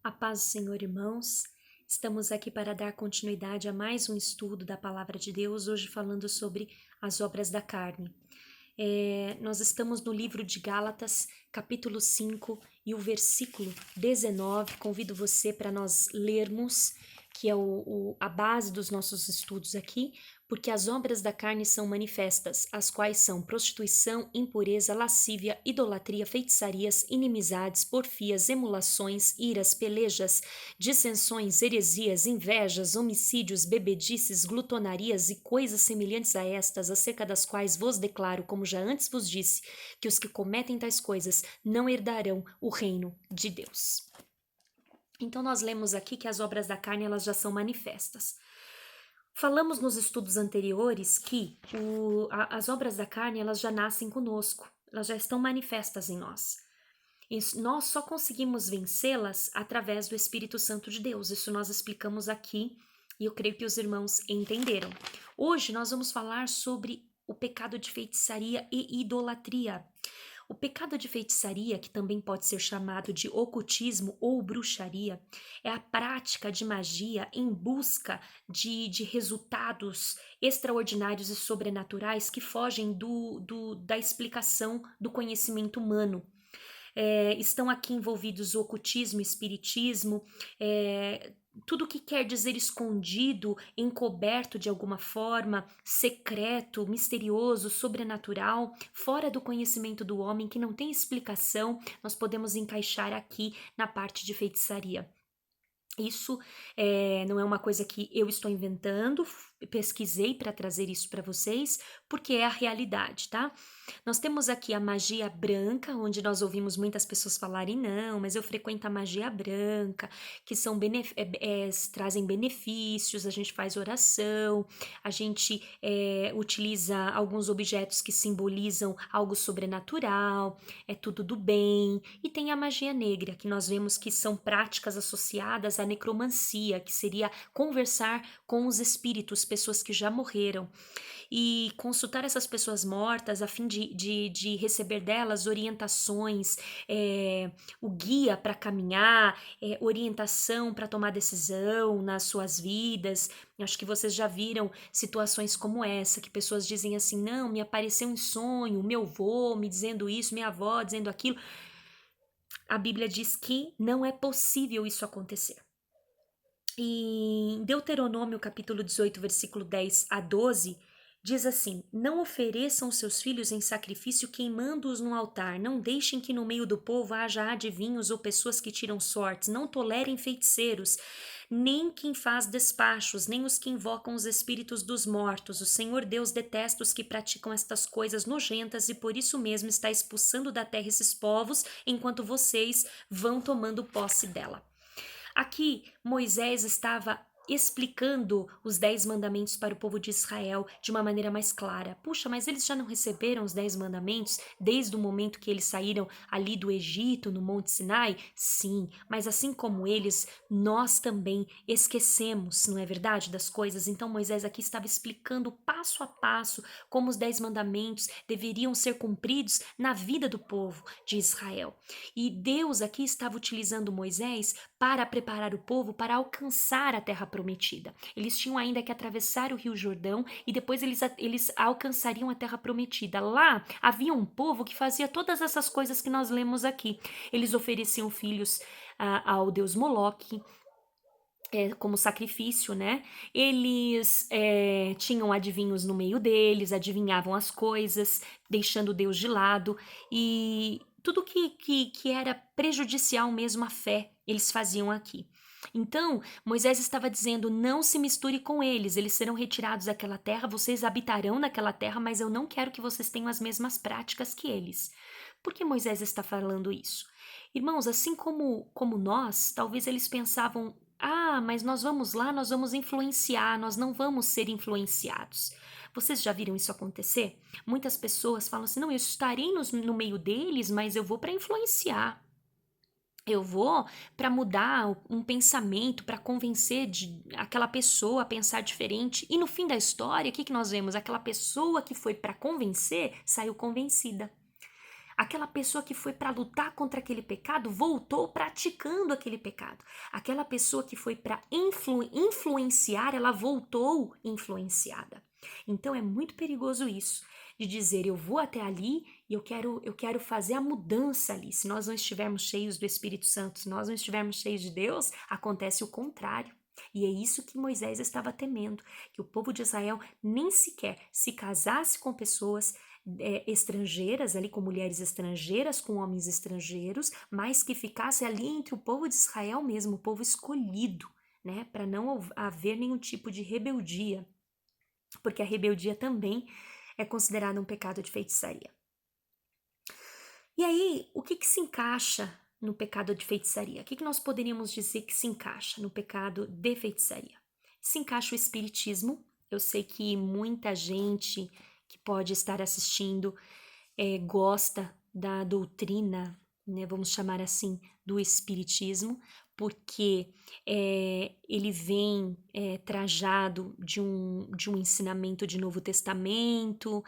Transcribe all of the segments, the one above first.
A paz do Senhor, irmãos. Estamos aqui para dar continuidade a mais um estudo da Palavra de Deus, hoje falando sobre as obras da carne. Nós estamos no livro de Gálatas, capítulo 5 e o versículo 19. Convido você para nós lermos, que é a base dos nossos estudos aqui, porque as obras da carne são manifestas, as quais são prostituição, impureza, lascívia, idolatria, feitiçarias, inimizades, porfias, emulações, iras, pelejas, dissensões, heresias, invejas, homicídios, bebedices, glutonarias e coisas semelhantes a estas, acerca das quais vos declaro, como já antes vos disse, que os que cometem tais coisas não herdarão o reino de Deus. Então nós lemos aqui que as obras da carne elas já são manifestas. Falamos nos estudos anteriores que as obras da carne elas já nascem conosco, elas já estão manifestas em nós. E nós só conseguimos vencê-las através do Espírito Santo de Deus. Isso nós explicamos aqui e eu creio que os irmãos entenderam. Hoje nós vamos falar sobre o pecado de feitiçaria e idolatria. O pecado de feitiçaria, que também pode ser chamado de ocultismo ou bruxaria, é a prática de magia em busca de resultados extraordinários e sobrenaturais que fogem da explicação do conhecimento humano. Estão aqui envolvidos o ocultismo, o espiritismo, tudo que quer dizer escondido, encoberto de alguma forma, secreto, misterioso, sobrenatural, fora do conhecimento do homem, que não tem explicação, nós podemos encaixar aqui na parte de feitiçaria. Isso não é uma coisa que eu estou inventando, pesquisei para trazer isso para vocês, porque é a realidade, tá? Nós temos aqui a magia branca, onde nós ouvimos muitas pessoas falarem, não, mas eu frequento a magia branca, que são trazem benefícios, a gente faz oração, a gente utiliza alguns objetos que simbolizam algo sobrenatural, é tudo do bem, e tem a magia negra, que nós vemos que são práticas associadas à necromancia, que seria conversar com os espíritos, pessoas que já morreram, e consultar essas pessoas mortas a fim de receber delas orientações, o guia para caminhar, orientação para tomar decisão nas suas vidas. Acho que vocês já viram situações como essa, que pessoas dizem assim, não, me apareceu um sonho, meu avô me dizendo isso, minha avó dizendo aquilo. A Bíblia diz que não é possível isso acontecer. E em Deuteronômio capítulo 18, versículo 10 a 12, diz assim, não ofereçam seus filhos em sacrifício queimando-os no altar, não deixem que no meio do povo haja adivinhos ou pessoas que tiram sortes, não tolerem feiticeiros, nem quem faz despachos, nem os que invocam os espíritos dos mortos. O Senhor Deus detesta os que praticam estas coisas nojentas e por isso mesmo está expulsando da terra esses povos enquanto vocês vão tomando posse dela. Aqui, Moisés estava explicando os 10 mandamentos para o povo de Israel de uma maneira mais clara. Puxa, mas eles já não receberam os 10 mandamentos desde o momento que eles saíram ali do Egito, no Monte Sinai? Sim, mas assim como eles, nós também esquecemos, não é verdade, das coisas. Então Moisés aqui estava explicando passo a passo como os 10 mandamentos deveriam ser cumpridos na vida do povo de Israel. E Deus aqui estava utilizando Moisés para preparar o povo para alcançar a terra prometida. Eles tinham ainda que atravessar o Rio Jordão e depois eles alcançariam a terra prometida. Lá havia um povo que fazia todas essas coisas que nós lemos aqui. Eles ofereciam filhos ao deus Moloque, como sacrifício, né? Eles tinham adivinhos no meio deles, adivinhavam as coisas, deixando Deus de lado, e tudo que era prejudicial mesmo à fé, eles faziam aqui. Então, Moisés estava dizendo, não se misture com eles serão retirados daquela terra, vocês habitarão naquela terra, mas eu não quero que vocês tenham as mesmas práticas que eles. Por que Moisés está falando isso? Irmãos, assim como nós, talvez eles pensavam, mas nós vamos lá, nós vamos influenciar, nós não vamos ser influenciados. Vocês já viram isso acontecer? Muitas pessoas falam assim, não, eu estarei no meio deles, mas eu vou para influenciar. Eu vou para mudar um pensamento, para convencer aquela pessoa a pensar diferente. E no fim da história, o que nós vemos? Aquela pessoa que foi para convencer saiu convencida. Aquela pessoa que foi para lutar contra aquele pecado voltou praticando aquele pecado. Aquela pessoa que foi para influenciar, ela voltou influenciada. Então é muito perigoso isso, de dizer eu vou até ali e eu quero fazer a mudança ali. Se nós não estivermos cheios do Espírito Santo, se nós não estivermos cheios de Deus, acontece o contrário. E é isso que Moisés estava temendo, que o povo de Israel nem sequer se casasse com pessoas estrangeiras, ali com mulheres estrangeiras, com homens estrangeiros, mas que ficasse ali entre o povo de Israel mesmo, o povo escolhido, né, para não haver nenhum tipo de rebeldia, porque a rebeldia também é considerada um pecado de feitiçaria. E aí, o que se encaixa no pecado de feitiçaria? O que nós poderíamos dizer que se encaixa no pecado de feitiçaria? Se encaixa o espiritismo. Eu sei que muita gente que pode estar assistindo gosta da doutrina, né, vamos chamar assim, do espiritismo, porque ele vem trajado de um ensinamento de Novo Testamento,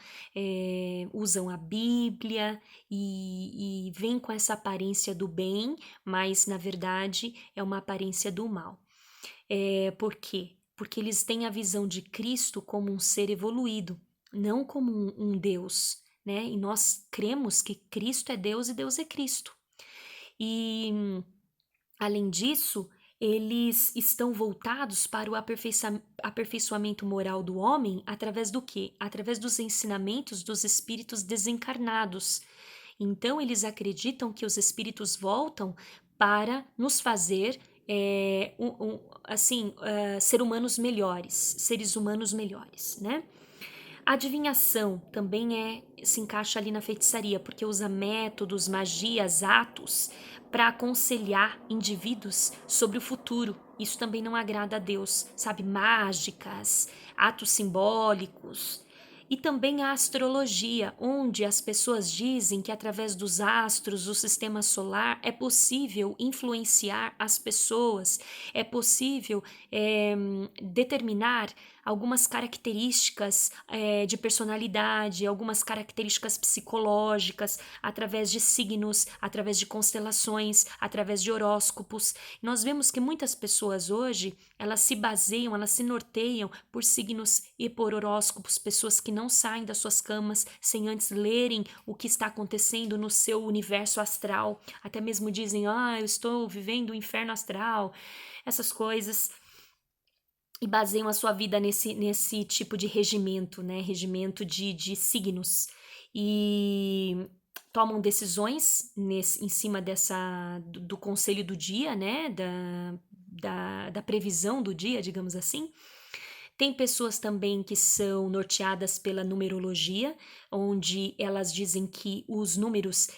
usam a Bíblia e vem com essa aparência do bem, mas na verdade é uma aparência do mal. Por quê? Porque eles têm a visão de Cristo como um ser evoluído, não como um Deus, né? E nós cremos que Cristo é Deus e Deus é Cristo. E, além disso, eles estão voltados para o aperfeiçoamento moral do homem através do quê? Através dos ensinamentos dos espíritos desencarnados. Então, eles acreditam que os espíritos voltam para nos fazer ser humanos melhores, seres humanos melhores, né? A adivinhação também se encaixa ali na feitiçaria, porque usa métodos, magias, atos para aconselhar indivíduos sobre o futuro. Isso também não agrada a Deus, sabe? Mágicas, atos simbólicos. E também a astrologia, onde as pessoas dizem que através dos astros, do sistema solar, é possível influenciar as pessoas, é possível determinar algumas características de personalidade, algumas características psicológicas, através de signos, através de constelações, através de horóscopos. Nós vemos que muitas pessoas hoje, elas se baseiam, elas se norteiam por signos e por horóscopos, pessoas que não saem das suas camas sem antes lerem o que está acontecendo no seu universo astral, até mesmo dizem, eu estou vivendo o inferno astral, essas coisas, e baseiam a sua vida nesse tipo de regimento, né? Regimento de signos. E tomam decisões em cima do conselho do dia, né? Da previsão do dia, digamos assim. Tem pessoas também que são norteadas pela numerologia, onde elas dizem que os números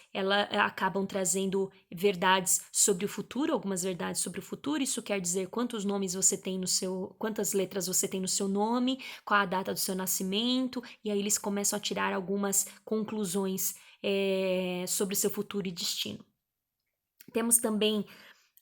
acabam trazendo verdades sobre o futuro, algumas verdades sobre o futuro. Isso quer dizer quantos nomes você tem quantas letras você tem no seu nome, qual a data do seu nascimento, e aí eles começam a tirar algumas conclusões sobre o seu futuro e destino. Temos também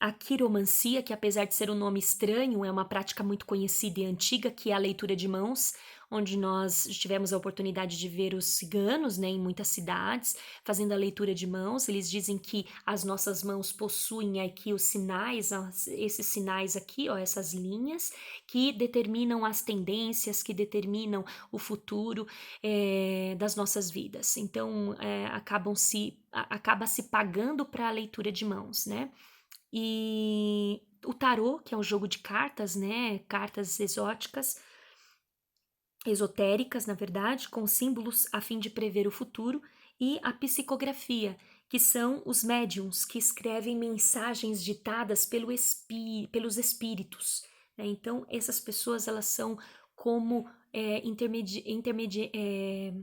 a quiromancia, que apesar de ser um nome estranho, é uma prática muito conhecida e antiga, que é a leitura de mãos, onde nós tivemos a oportunidade de ver os ciganos, né, em muitas cidades, fazendo a leitura de mãos. Eles dizem que as nossas mãos possuem aqui os sinais, esses sinais aqui, essas linhas, que determinam as tendências, que determinam o futuro das nossas vidas. Então, acaba se pagando para a leitura de mãos, né? E o tarô, que é um jogo de cartas, né? Cartas esotéricas, na verdade, com símbolos a fim de prever o futuro, e a psicografia, que são os médiums que escrevem mensagens ditadas pelos espíritos, né? Então, essas pessoas, elas são como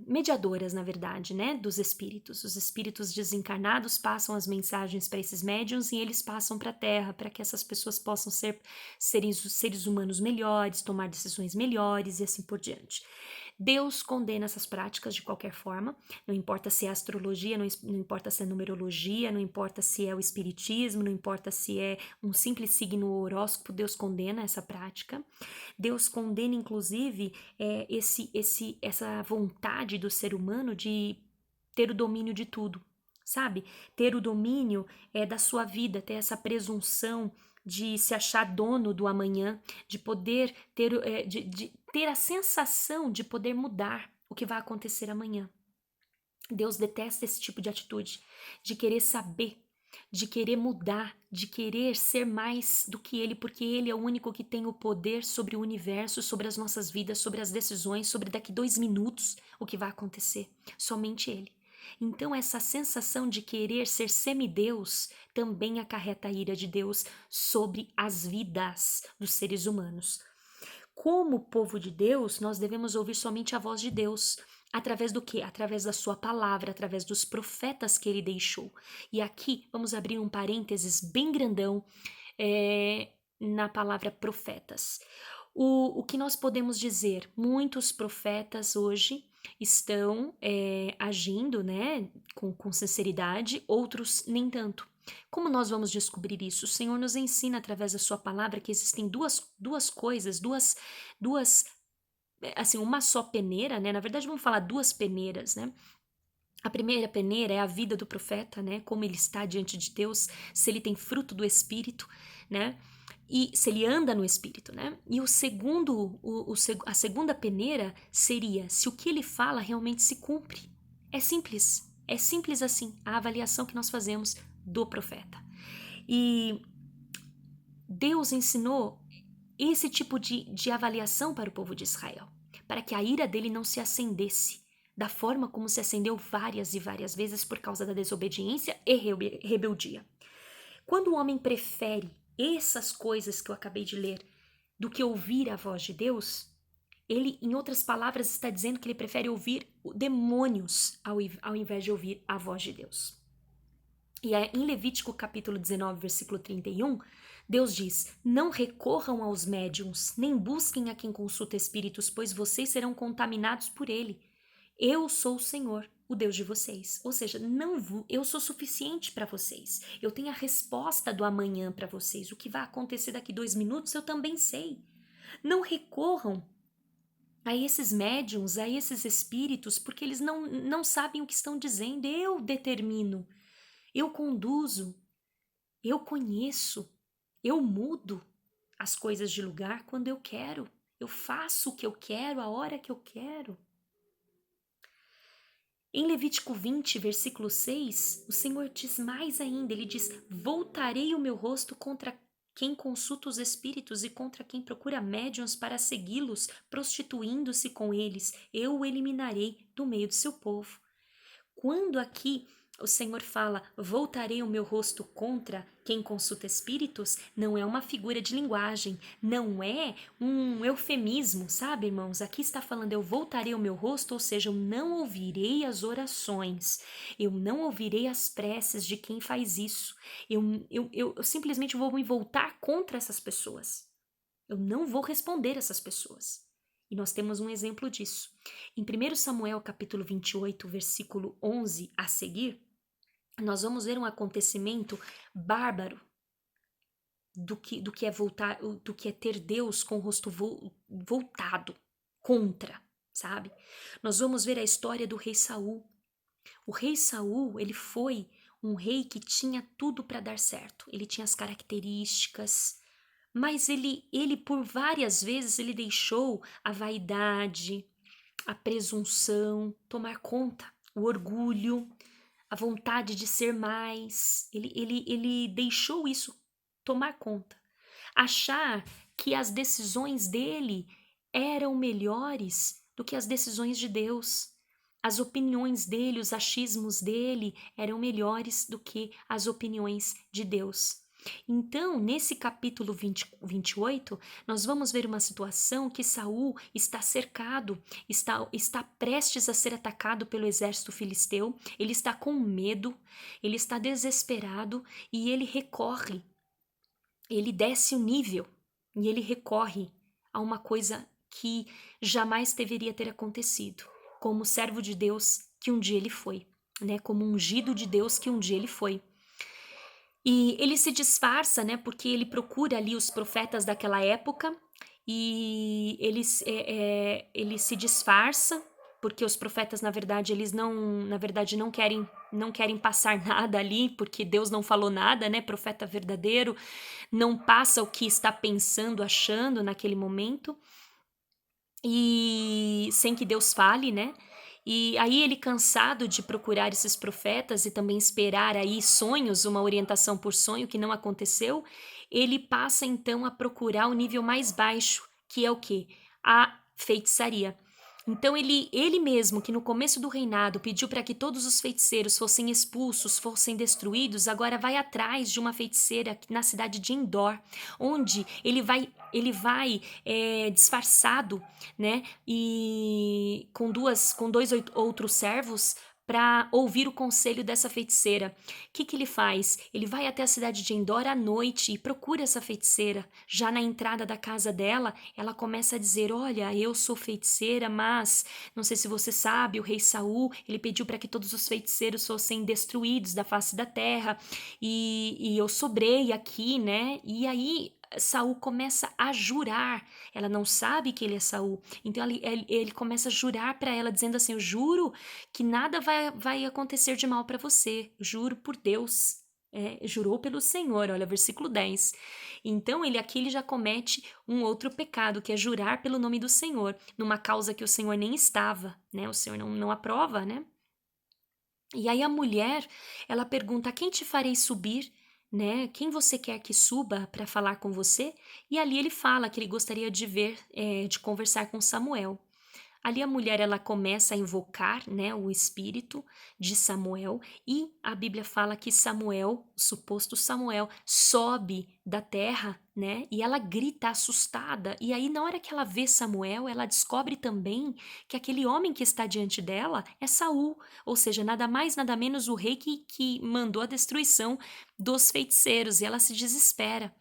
mediadoras, na verdade, né, dos espíritos. Os espíritos desencarnados passam as mensagens para esses médiums e eles passam para a Terra, para que essas pessoas possam ser seres humanos melhores, tomar decisões melhores e assim por diante. Deus condena essas práticas de qualquer forma, não importa se é astrologia, não importa se é numerologia, não importa se é o espiritismo, não importa se é um simples signo ou horóscopo, Deus condena essa prática. Deus condena, inclusive, essa vontade do ser humano de ter o domínio de tudo. sabe? Ter o domínio da sua vida, ter essa presunção de se achar dono do amanhã, de poder ter, de ter a sensação de poder mudar o que vai acontecer amanhã. Deus detesta esse tipo de atitude, de querer saber, de querer mudar, de querer ser mais do que Ele, porque Ele é o único que tem o poder sobre o universo, sobre as nossas vidas, sobre as decisões, sobre daqui 2 minutos o que vai acontecer. Somente Ele. Então, essa sensação de querer ser semideus também acarreta a ira de Deus sobre as vidas dos seres humanos. Como povo de Deus, nós devemos ouvir somente a voz de Deus. Através do quê? Através da sua palavra, através dos profetas que ele deixou. E aqui, vamos abrir um parênteses bem grandão na palavra profetas. O que nós podemos dizer? Muitos profetas hoje estão agindo, né, com sinceridade, outros nem tanto. Como nós vamos descobrir isso? O Senhor nos ensina através da sua palavra que existem duas coisas, assim, uma só peneira, né? Na verdade, vamos falar duas peneiras, né? A primeira peneira é a vida do profeta, né? Como ele está diante de Deus, se ele tem fruto do Espírito, né? E se ele anda no Espírito, né? E a segunda peneira seria se o que ele fala realmente se cumpre. É simples assim, a avaliação que nós fazemos do profeta. E Deus ensinou esse tipo de avaliação para o povo de Israel, para que a ira dele não se acendesse da forma como se acendeu várias e várias vezes por causa da desobediência e rebeldia. Quando o homem prefere essas coisas que eu acabei de ler do que ouvir a voz de Deus, ele, em outras palavras, está dizendo que ele prefere ouvir demônios ao invés de ouvir a voz de Deus. E em Levítico capítulo 19, versículo 31, Deus diz: não recorram aos médiuns, nem busquem a quem consulta espíritos, pois vocês serão contaminados por ele. Eu sou o Senhor, o Deus de vocês. Ou seja, eu sou suficiente para vocês. Eu tenho a resposta do amanhã para vocês. O que vai acontecer daqui 2 minutos eu também sei. Não recorram a esses médiuns, a esses espíritos, porque eles não sabem o que estão dizendo. Eu determino, eu conduzo, eu conheço, eu mudo as coisas de lugar quando eu quero. Eu faço o que eu quero, a hora que eu quero. Em Levítico 20, versículo 6, o Senhor diz mais ainda, ele diz: voltarei o meu rosto contra quem consulta os espíritos e contra quem procura médiuns para segui-los, prostituindo-se com eles, eu o eliminarei do meio do seu povo. Quando aqui o Senhor fala, voltarei o meu rosto contra quem consulta espíritos, não é uma figura de linguagem, não é um eufemismo, sabe, irmãos? Aqui está falando, eu voltarei o meu rosto, ou seja, eu não ouvirei as orações, eu não ouvirei as preces de quem faz isso, eu simplesmente vou me voltar contra essas pessoas, eu não vou responder essas pessoas. E nós temos um exemplo disso. Em 1 Samuel capítulo 28, versículo 11 a seguir, nós vamos ver um acontecimento bárbaro do que é ter Deus com o rosto voltado contra, sabe? Nós vamos ver a história do rei Saul. O rei Saul, ele foi um rei que tinha tudo para dar certo. Ele tinha as características, mas ele por várias vezes ele deixou a vaidade, a presunção tomar conta, o orgulho, a vontade de ser mais. Ele deixou isso tomar conta. Achar que as decisões dele eram melhores do que as decisões de Deus. As opiniões dele, os achismos dele eram melhores do que as opiniões de Deus. Então, nesse capítulo 28, nós vamos ver uma situação que Saul está cercado, está prestes a ser atacado pelo exército filisteu, ele está com medo, ele está desesperado e ele recorre, ele desce o nível e ele recorre a uma coisa que jamais deveria ter acontecido, como servo de Deus que um dia ele foi, né? Como ungido de Deus que um dia ele foi. E ele se disfarça, né? Porque ele procura ali os profetas daquela época e ele se disfarça porque os profetas, na verdade, eles não querem passar nada ali, porque Deus não falou nada, né? Profeta verdadeiro não passa o que está pensando, achando naquele momento, e sem que Deus fale, né? E aí ele, cansado de procurar esses profetas e também esperar aí sonhos, uma orientação por sonho que não aconteceu, ele passa então a procurar o nível mais baixo, que é o quê? A feitiçaria. Então ele mesmo, que no começo do reinado pediu para que todos os feiticeiros fossem expulsos, fossem destruídos, agora vai atrás de uma feiticeira na cidade de Endor, onde ele vai disfarçado, né? E com dois outros servos para ouvir o conselho dessa feiticeira. O que ele faz? Ele vai até a cidade de Endor à noite e procura essa feiticeira. Já na entrada da casa dela, ela começa a dizer: olha, eu sou feiticeira, mas não sei se você sabe, o rei Saul, ele pediu para que todos os feiticeiros fossem destruídos da face da terra, e eu sobrei aqui, né? E aí Saul começa a jurar. Ela não sabe que ele é Saul. Então ele começa a jurar para ela, dizendo assim: eu juro que nada vai acontecer de mal para você. Eu juro por Deus. Jurou pelo Senhor, olha, versículo 10. Então aqui ele já comete um outro pecado, que é jurar pelo nome do Senhor, numa causa que o Senhor nem estava, né? O Senhor não aprova, né? E aí a mulher, ela pergunta: a quem te farei subir? Né? Quem você quer que suba para falar com você? E ali ele fala que ele gostaria de de conversar com Samuel. Ali a mulher, ela começa a invocar, né, o espírito de Samuel, e a Bíblia fala que Samuel, o suposto Samuel, sobe da terra, né, e ela grita assustada. E aí na hora que ela vê Samuel, ela descobre também que aquele homem que está diante dela é Saul, ou seja, nada mais nada menos o rei que mandou a destruição dos feiticeiros, e ela se desespera.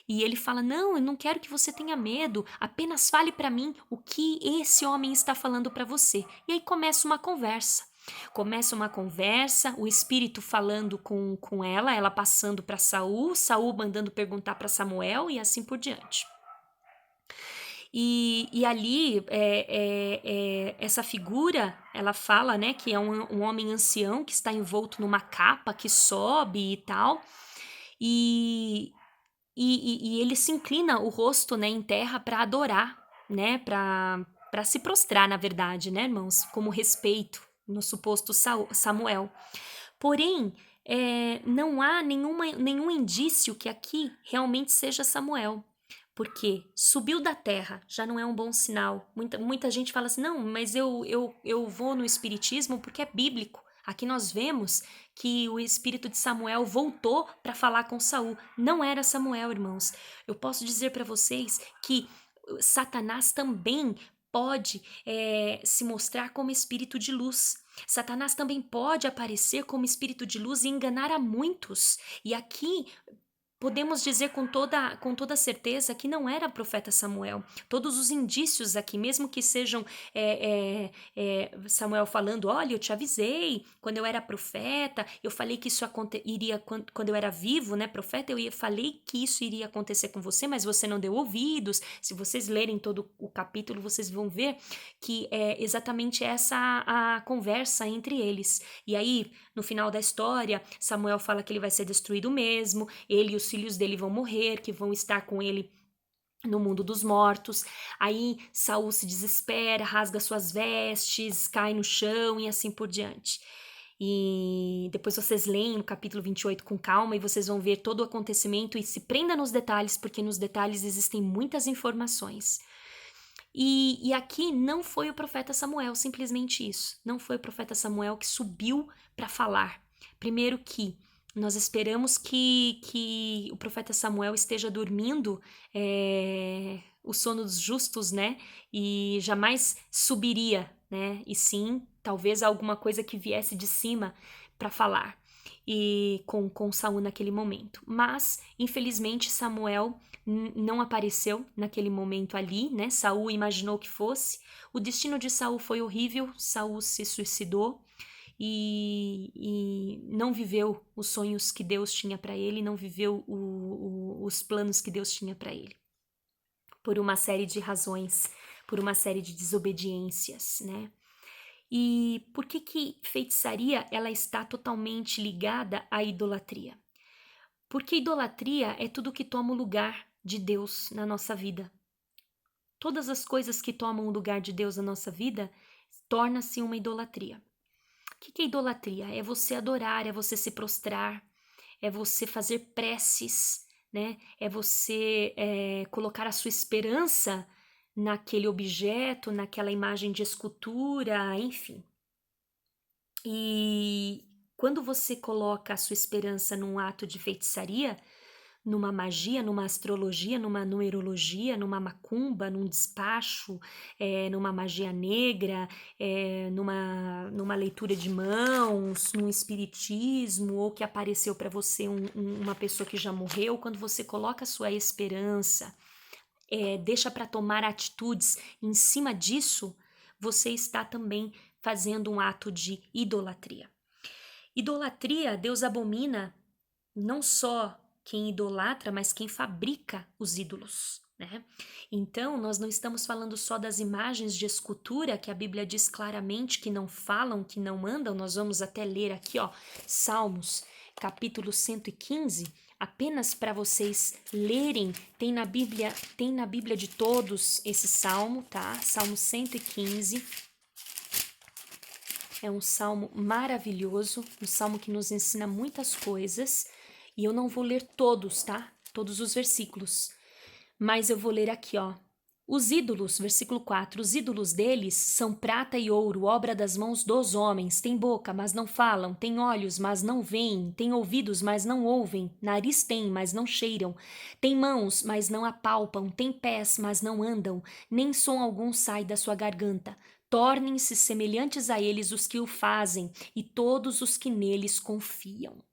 E ele fala: não, eu não quero que você tenha medo, apenas fale para mim o que esse homem está falando para você. E aí começa uma conversa. Começa uma conversa, o espírito falando com ela passando para Saul, Saul mandando perguntar para Samuel e assim por diante. E ali, essa figura, ela fala, né, que é um homem ancião que está envolto numa capa que sobe e tal. E, e ele se inclina o rosto, né, em terra para adorar, né, para se prostrar, na verdade, né, irmãos, como respeito no suposto Samuel. Porém, não há nenhum indício que aqui realmente seja Samuel. Porque subiu da terra já não é um bom sinal. Muita gente fala assim: não, mas eu vou no espiritismo porque é bíblico. Aqui nós vemos que o espírito de Samuel voltou para falar com Saul. Não era Samuel, irmãos. Eu posso dizer para vocês que Satanás também pode se mostrar como espírito de luz. Satanás também pode aparecer como espírito de luz e enganar a muitos. E aqui podemos dizer com toda certeza que não era profeta Samuel. Todos os indícios aqui, mesmo que sejam Samuel falando: olha, eu te avisei quando eu era profeta, eu falei que isso iria quando eu era vivo, né, profeta, falei que isso iria acontecer com você, mas você não deu ouvidos. Se vocês lerem todo o capítulo, vocês vão ver que é exatamente essa a conversa entre eles. E aí, no final da história, Samuel fala que ele vai ser destruído mesmo, ele e os filhos dele vão morrer, que vão estar com ele no mundo dos mortos. Aí Saul se desespera, rasga suas vestes, cai no chão e assim por diante. E depois vocês leem o capítulo 28 com calma e vocês vão ver todo o acontecimento, e se prenda nos detalhes, porque nos detalhes existem muitas informações. E aqui não foi o profeta Samuel, simplesmente isso. Não foi o profeta Samuel que subiu para falar. Primeiro que nós esperamos que o profeta Samuel esteja dormindo o sono dos justos, né? E jamais subiria, né? E sim, talvez alguma coisa que viesse de cima para falar e com Saul naquele momento. Mas, infelizmente, Samuel não apareceu naquele momento ali, né? Saul imaginou que fosse. O destino de Saul foi horrível. Saul se suicidou e não viveu os sonhos que Deus tinha para ele, não viveu os planos que Deus tinha para ele, por uma série de razões, por uma série de desobediências, né? E por que que feitiçaria ela está totalmente ligada à idolatria? Porque idolatria é tudo que toma o lugar de Deus na nossa vida. Todas as coisas que tomam o lugar de Deus na nossa vida torna-se uma idolatria. O que é idolatria? É você adorar, é você se prostrar, é você fazer preces, né? É você colocar a sua esperança naquele objeto, naquela imagem de escultura, enfim. E quando você coloca a sua esperança num ato de feitiçaria, numa magia, numa astrologia, numa numerologia, numa macumba, num despacho, numa magia negra, numa leitura de mãos, num espiritismo, ou que apareceu para você uma pessoa que já morreu, quando você coloca a sua esperança, deixa para tomar atitudes em cima disso, você está também fazendo um ato de idolatria. Idolatria, Deus abomina não só quem idolatra, mas quem fabrica os ídolos, né? Então, nós não estamos falando só das imagens de escultura, que a Bíblia diz claramente que não falam, que não andam. Nós vamos até ler aqui, ó, Salmos, capítulo 115, apenas para vocês lerem. Tem na Bíblia de todos esse salmo, tá? Salmo 115. É um salmo maravilhoso, um salmo que nos ensina muitas coisas. E eu não vou ler todos, tá? Todos os versículos. Mas eu vou ler aqui, ó. Os ídolos, versículo 4, os ídolos deles são prata e ouro, obra das mãos dos homens. Têm boca, mas não falam. Têm olhos, mas não veem. Têm ouvidos, mas não ouvem. Nariz têm, mas não cheiram. Têm mãos, mas não apalpam. Têm pés, mas não andam. Nem som algum sai da sua garganta. Tornem-se semelhantes a eles os que o fazem e todos os que neles confiam.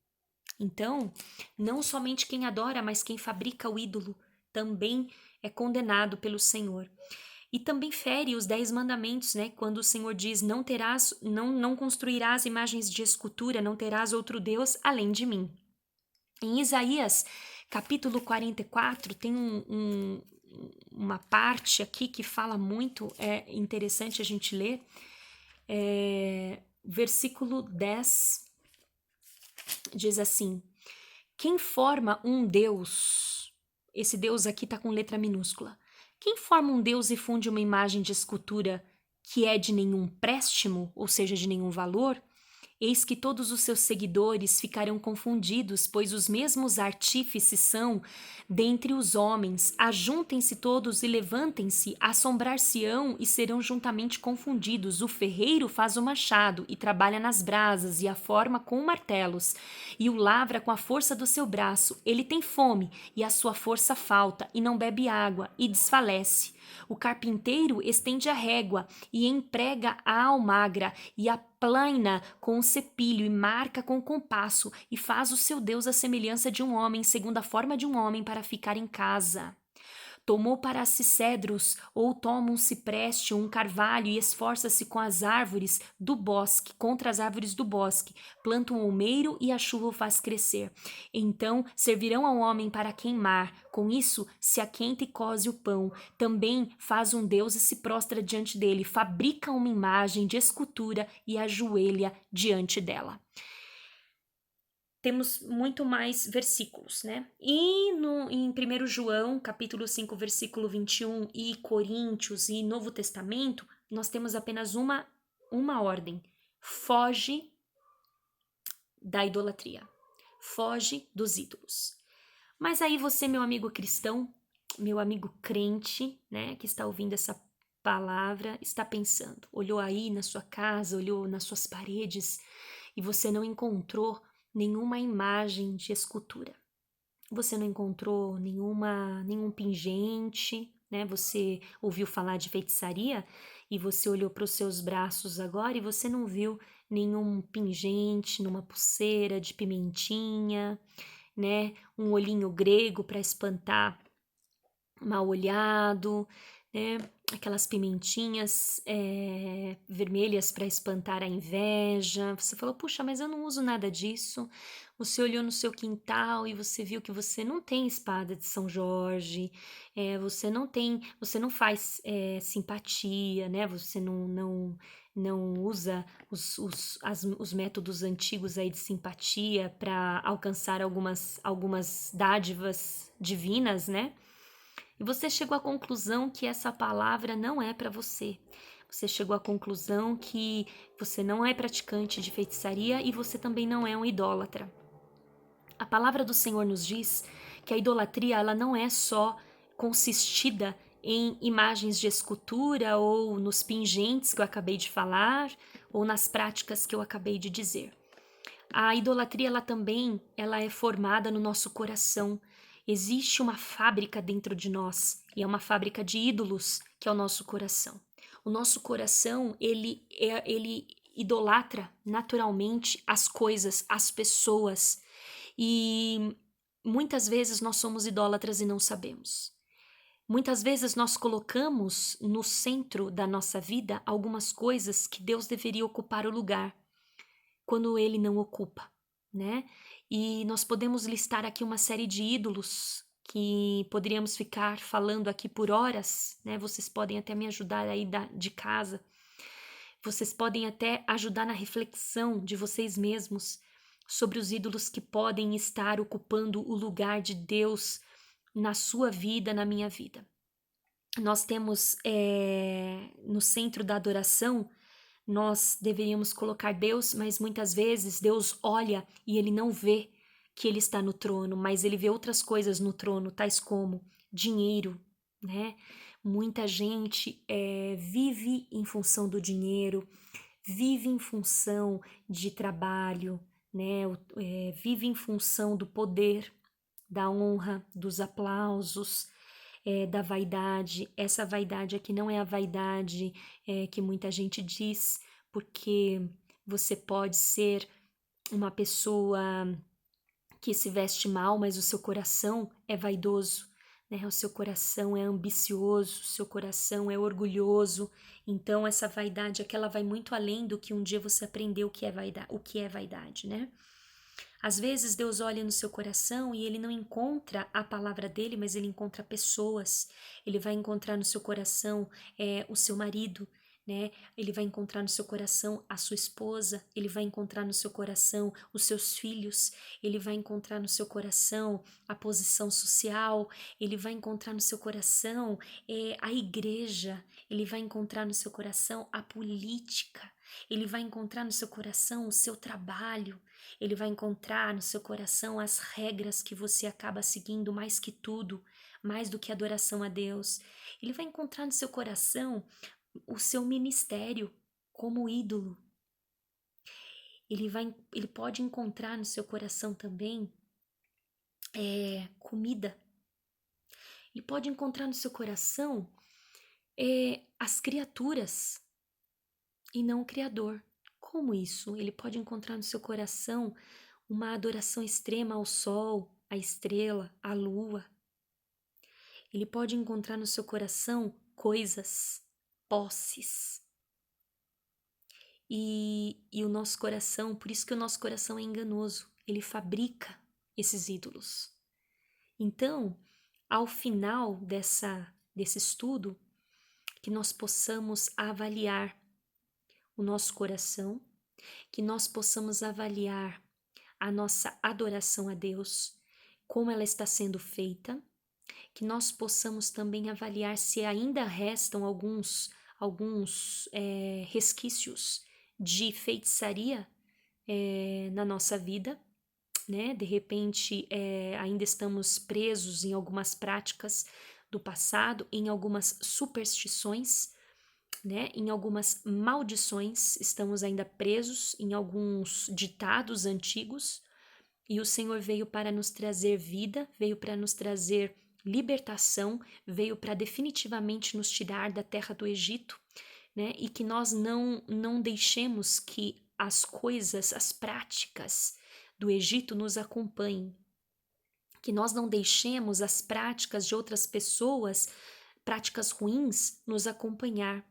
Então, não somente quem adora, mas quem fabrica o ídolo também é condenado pelo Senhor. E também fere os 10 mandamentos, né? Quando o Senhor diz: não construirás imagens de escultura, não terás outro Deus além de mim. Em Isaías, capítulo 44, tem uma parte aqui que fala muito, é interessante a gente ler. Versículo 10 diz assim: quem forma um Deus, esse Deus aqui está com letra minúscula. Quem forma um Deus e funde uma imagem de escultura que é de nenhum préstimo, ou seja, de nenhum valor, eis que todos os seus seguidores ficarão confundidos, pois os mesmos artífices são dentre os homens. Ajuntem-se todos e levantem-se, assombrar-se-ão e serão juntamente confundidos. O ferreiro faz o machado e trabalha nas brasas e a forma com martelos e o lavra com a força do seu braço. Ele tem fome e a sua força falta e não bebe água e desfalece. O carpinteiro estende a régua e emprega a almagra e aplaina com o cepilho e marca com o compasso e faz o seu Deus à semelhança de um homem, segundo a forma de um homem, para ficar em casa. Tomou para si cedros, ou toma um cipreste ou um carvalho e esforça-se com as árvores do bosque, contra as árvores do bosque, planta um olmeiro e a chuva o faz crescer. Então servirão ao homem para queimar, com isso se aquenta e coze o pão. Também faz um Deus e se prostra diante dele, fabrica uma imagem de escultura e ajoelha diante dela. Temos muito mais versículos, né? E em 1 João, capítulo 5, versículo 21, e Coríntios e Novo Testamento, nós temos apenas uma ordem. Foge da idolatria. Foge dos ídolos. Mas aí você, meu amigo cristão, meu amigo crente, né, que está ouvindo essa palavra, está pensando, olhou aí na sua casa, olhou nas suas paredes e você não encontrou nenhuma imagem de escultura. Você não encontrou nenhum pingente, né? Você ouviu falar de feitiçaria e você olhou para os seus braços agora e você não viu nenhum pingente, numa pulseira de pimentinha, né? Um olhinho grego para espantar mal olhado, né? Aquelas pimentinhas vermelhas para espantar a inveja. Você falou, puxa, mas eu não uso nada disso. Você olhou no seu quintal e você viu que você não tem espada de São Jorge, você não faz simpatia, né? Você não usa os métodos antigos aí de simpatia para alcançar algumas dádivas divinas, né? E você chegou à conclusão que essa palavra não é para você. Você chegou à conclusão que você não é praticante de feitiçaria e você também não é um idólatra. A palavra do Senhor nos diz que a idolatria ela não é só consistida em imagens de escultura ou nos pingentes que eu acabei de falar ou nas práticas que eu acabei de dizer. A idolatria ela é formada no nosso coração. Existe uma fábrica dentro de nós e é uma fábrica de ídolos que é o nosso coração. O nosso coração ele idolatra naturalmente as coisas, as pessoas e muitas vezes nós somos idólatras e não sabemos. Muitas vezes nós colocamos no centro da nossa vida algumas coisas que Deus deveria ocupar o lugar, quando Ele não ocupa, né? E nós podemos listar aqui uma série de ídolos que poderíamos ficar falando aqui por horas, né? Vocês podem até me ajudar aí de casa. Vocês podem até ajudar na reflexão de vocês mesmos sobre os ídolos que podem estar ocupando o lugar de Deus na sua vida, na minha vida. Nós temos no centro da adoração, nós deveríamos colocar Deus, mas muitas vezes Deus olha e ele não vê que ele está no trono, mas ele vê outras coisas no trono, tais como dinheiro, né? Muita gente vive em função do dinheiro, vive em função de trabalho, né? Vive em função do poder, da honra, dos aplausos, da vaidade. Essa vaidade aqui não é a vaidade que muita gente diz, porque você pode ser uma pessoa que se veste mal, mas o seu coração é vaidoso, né? O seu coração é ambicioso, o seu coração é orgulhoso. Então essa vaidade aqui ela vai muito além do que um dia você aprendeu o que é vaidade, né? Às vezes Deus olha no seu coração e ele não encontra a palavra dele, mas ele encontra pessoas. Ele vai encontrar no seu coração o seu marido, né? Ele vai encontrar no seu coração a sua esposa, ele vai encontrar no seu coração os seus filhos, ele vai encontrar no seu coração a posição social, ele vai encontrar no seu coração a igreja, ele vai encontrar no seu coração a política, ele vai encontrar no seu coração o seu trabalho, ele vai encontrar no seu coração as regras que você acaba seguindo mais que tudo, mais do que adoração a Deus. Ele vai encontrar no seu coração o seu ministério como ídolo. Ele pode encontrar no seu coração também comida. Ele pode encontrar no seu coração as criaturas e não o Criador. Como isso? Ele pode encontrar no seu coração uma adoração extrema ao sol, à estrela, à lua. Ele pode encontrar no seu coração coisas, posses. E o nosso coração, por isso que o nosso coração é enganoso, ele fabrica esses ídolos. Então, ao final desse estudo, que nós possamos avaliar o nosso coração, que nós possamos avaliar a nossa adoração a Deus, como ela está sendo feita, que nós possamos também avaliar se ainda restam alguns resquícios de feitiçaria na nossa vida, né? De repente ainda estamos presos em algumas práticas do passado, em algumas superstições, né? Em algumas maldições, estamos ainda presos em alguns ditados antigos, e o Senhor veio para nos trazer vida, veio para nos trazer libertação, veio para definitivamente nos tirar da terra do Egito, né? E que nós não deixemos que as coisas, as práticas do Egito nos acompanhem, que nós não deixemos as práticas de outras pessoas, práticas ruins, nos acompanhar,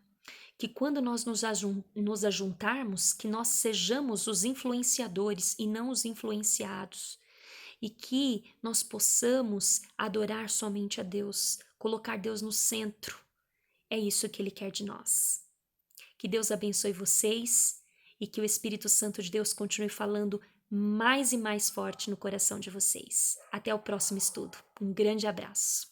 que quando nós nos ajuntarmos, que nós sejamos os influenciadores e não os influenciados, e que nós possamos adorar somente a Deus, colocar Deus no centro. É isso que Ele quer de nós. Que Deus abençoe vocês e que o Espírito Santo de Deus continue falando mais e mais forte no coração de vocês. Até o próximo estudo. Um grande abraço.